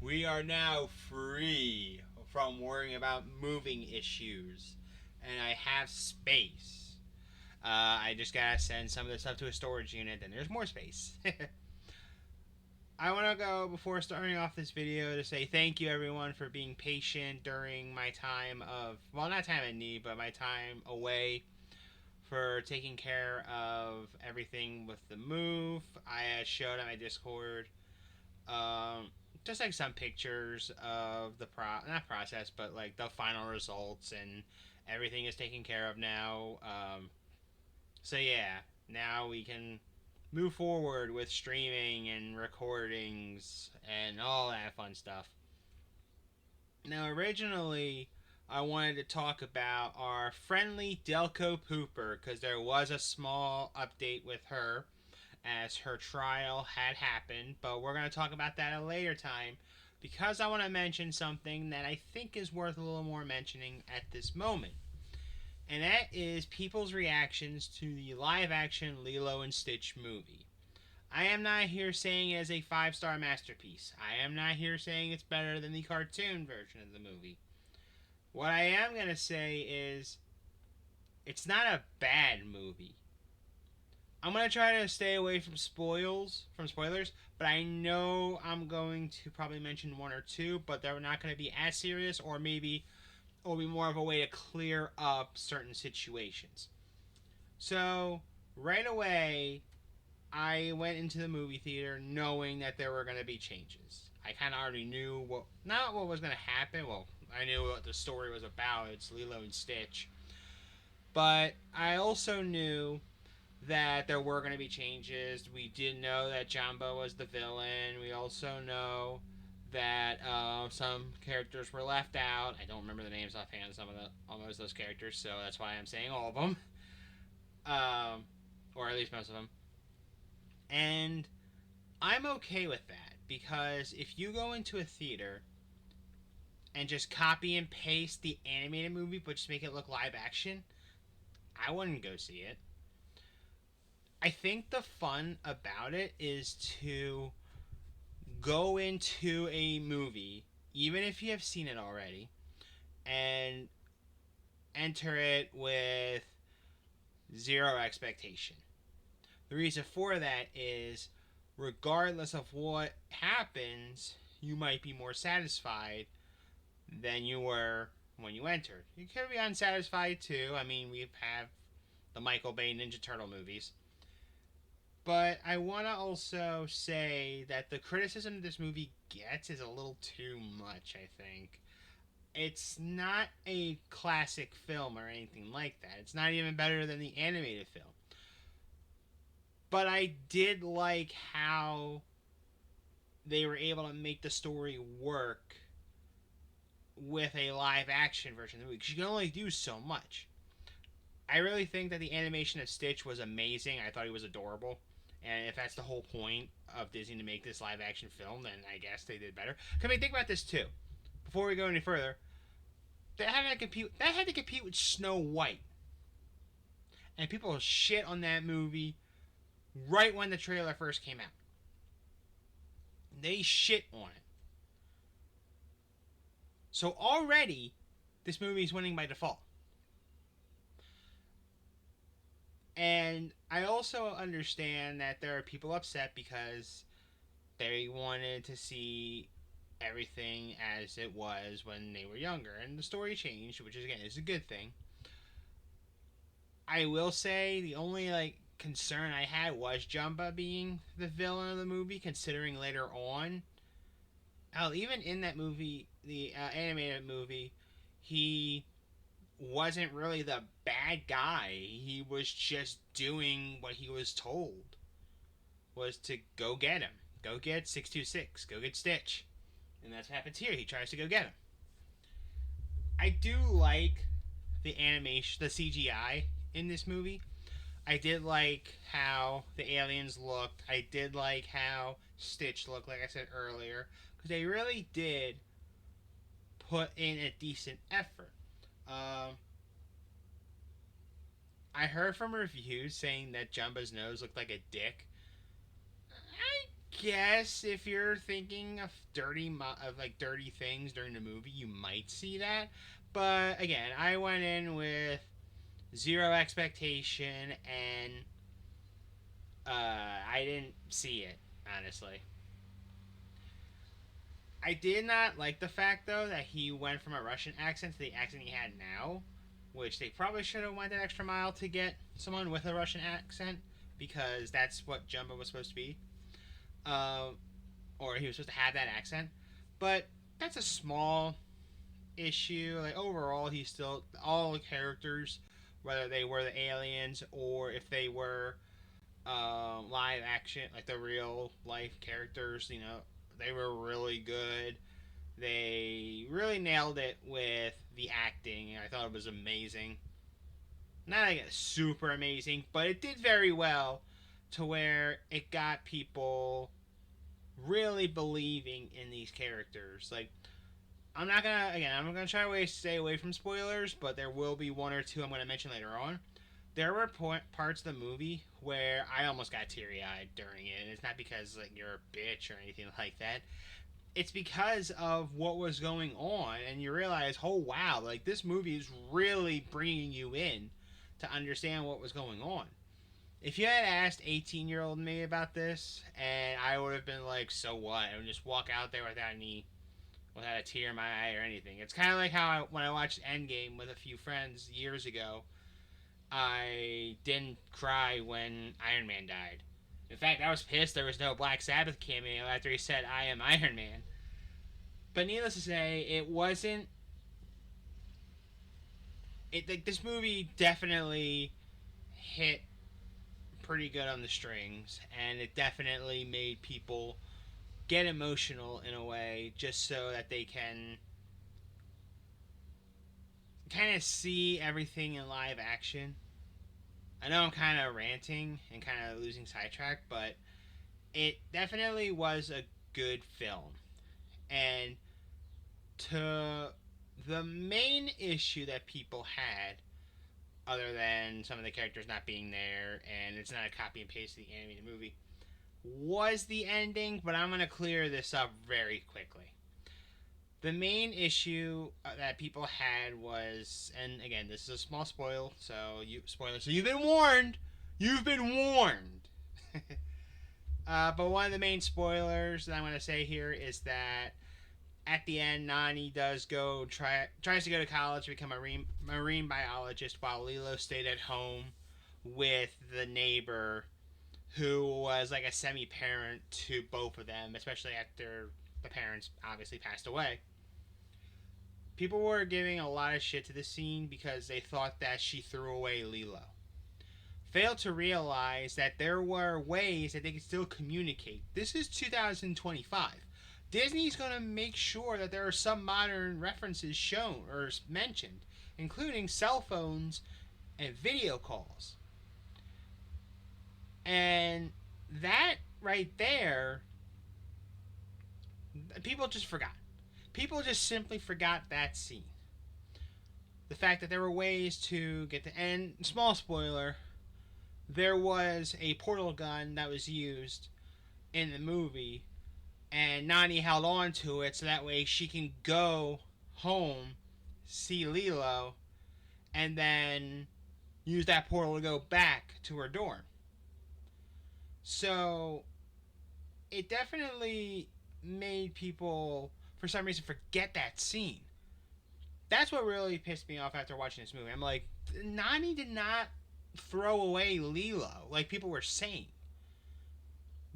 We are now free from worrying about moving issues, and I have space. I just gotta send some of the stuff to a storage unit, and there's more space. I want to go before starting off this video to say thank you everyone for being patient during my time of, well, not time of need, but my time away, for taking care of everything with the move. I showed on my Discord just like some pictures of the not process, but like the final results, and everything is taken care of now. So yeah, now we can move forward with streaming and recordings and all that fun stuff. Now, originally, I wanted to talk about our friendly Delco Pooper because there was a small update with her as her trial had happened, but we're going to talk about that at a later time because I want to mention something that I think is worth a little more mentioning at this moment. And that is people's reactions to the live action Lilo and Stitch movie. I am not here saying it is a 5-star masterpiece. I am not here saying it's better than the cartoon version of the movie. What I am going to say is it's not a bad movie. I'm going to try to stay away from spoilers, but I know I'm going to probably mention one or two, but they're not going to be as serious, or maybe it'll be more of a way to clear up certain situations. So, right away, I went into the movie theater knowing that there were going to be changes. I kind of already knew not what was going to happen. Well, I knew what the story was about. It's Lilo and Stitch. But I also knew that there were going to be changes. We did know that Jumbo was the villain. We also know that some characters were left out. I don't remember the names offhand. Some of the almost those characters, so that's why I'm saying all of them, or at least most of them. And I'm okay with that because if you go into a theater and just copy and paste the animated movie but just make it look live action, I wouldn't go see it. I think the fun about it is to go into a movie, even if you have seen it already, and enter it with zero expectation. The reason for that is, regardless of what happens, you might be more satisfied than you were when you entered. You could be unsatisfied too. I mean, we have the Michael Bay Ninja Turtle movies. But I want to also say that the criticism this movie gets is a little too much, I think. It's not a classic film or anything like that. It's not even better than the animated film. But I did like how they were able to make the story work with a live action version of the movie, because you can only do so much. I really think that the animation of Stitch was amazing. I thought he was adorable. And if that's the whole point of Disney to make this live action film, then I guess they did better. I mean, think about this too. Before we go any further, that had to compete with Snow White. And people shit on that movie right when the trailer first came out. They shit on it. So already, this movie is winning by default. And I also understand that there are people upset because they wanted to see everything as it was when they were younger, and the story changed, which is, again, is a good thing. I will say the only concern I had was Jumba being the villain of the movie, considering later on, hell, even in that movie, the animated movie, he wasn't really the bad guy. He was just doing what he was told, was to go get him. Go get 626. Go get Stitch. And that's what happens here. He tries to go get him. I do like the animation, the CGI in this movie. I did like how the aliens looked. I did like how Stitch looked, like I said earlier, because they really did put in a decent effort. Um, I heard from reviews saying that Jumba's nose looked like a dick. I guess if you're thinking of dirty things during the movie, you might see that. But again, I went in with zero expectation, and I didn't see it, honestly. I did not like the fact though that he went from a Russian accent to the accent he had now, which they probably should have went that extra mile to get someone with a Russian accent because that's what Jumbo was supposed to be, uh, or he was supposed to have that accent. But that's a small issue. Like overall, he's still all the characters, whether they were the aliens or if they were live action, like the real life characters. They were really good. They really nailed it with the acting. I thought it was amazing. Not like super amazing, but it did very well to where it got people really believing in these characters. Like I'm gonna try to stay away from spoilers, but there will be one or two I'm gonna mention later on. There were parts of the movie where I almost got teary eyed during it, and it's not because like you're a bitch or anything like that. It's because of what was going on, and you realize, oh wow, like this movie is really bringing you in to understand what was going on. If you had asked 18-year-old me about this, and I would have been like, so what? I would just walk out there without a tear in my eye or anything. It's kind of like how when I watched Endgame with a few friends years ago, I didn't cry when Iron Man died. In fact, I was pissed there was no Black Sabbath cameo after he said, I am Iron Man. But needless to say, it wasn't. Like this movie definitely hit pretty good on the strings, and it definitely made people get emotional in a way just so that they can kind of see everything in live action. I know I'm kind of ranting and kind of losing sidetrack, but it definitely was a good film. And to the main issue that people had, other than some of the characters not being there and it's not a copy and paste of the animated movie, was the ending, but I'm going to clear this up very quickly. The main issue that people had was, and again, this is a small so you've been warned. You've been warned. But one of the main spoilers that I'm going to say here is that at the end, Nani tries to go to college to become a marine biologist, while Lilo stayed at home with the neighbor who was like a semi-parent to both of them, especially after the parents obviously passed away. People were giving a lot of shit to this scene because they thought that she threw away Lilo. Failed to realize that there were ways that they could still communicate. This is 2025. Disney's going to make sure that there are some modern references shown or mentioned, including cell phones and video calls. And that right there, people just forgot. People just simply forgot that scene. The fact that there were ways to get the end. Small spoiler, there was a portal gun that was used in the movie, and Nani held on to it so that way she can go home, see Lilo, and then use that portal to go back to her dorm. So it definitely made people, for some reason, forget that scene. That's what really pissed me off after watching this movie. I'm like, Nani did not throw away Lilo like people were saying.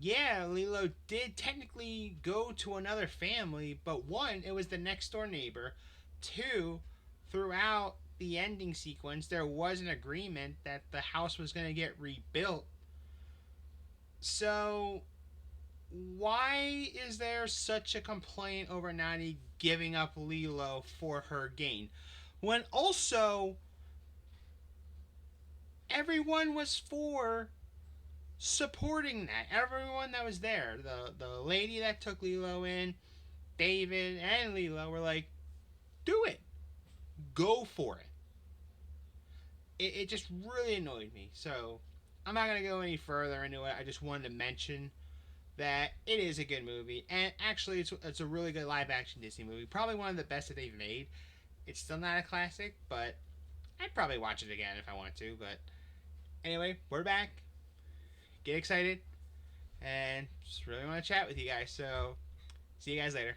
Yeah, Lilo did technically go to another family, but one, it was the next door neighbor. Two, throughout the ending sequence, there was an agreement that the house was going to get rebuilt. So, why is there such a complaint over Nani giving up Lilo for her gain? When also, everyone was for supporting that. Everyone that was there, the lady that took Lilo in, David and Lilo were like, do it. Go for it. It just really annoyed me. So I'm not going to go any further into it. I just wanted to mention that it is a good movie, and actually, it's a really good live action Disney movie. Probably one of the best that they've made. It's still not a classic, but I'd probably watch it again if I want to. But anyway, we're back. Get excited, and just really want to chat with you guys. So, see you guys later.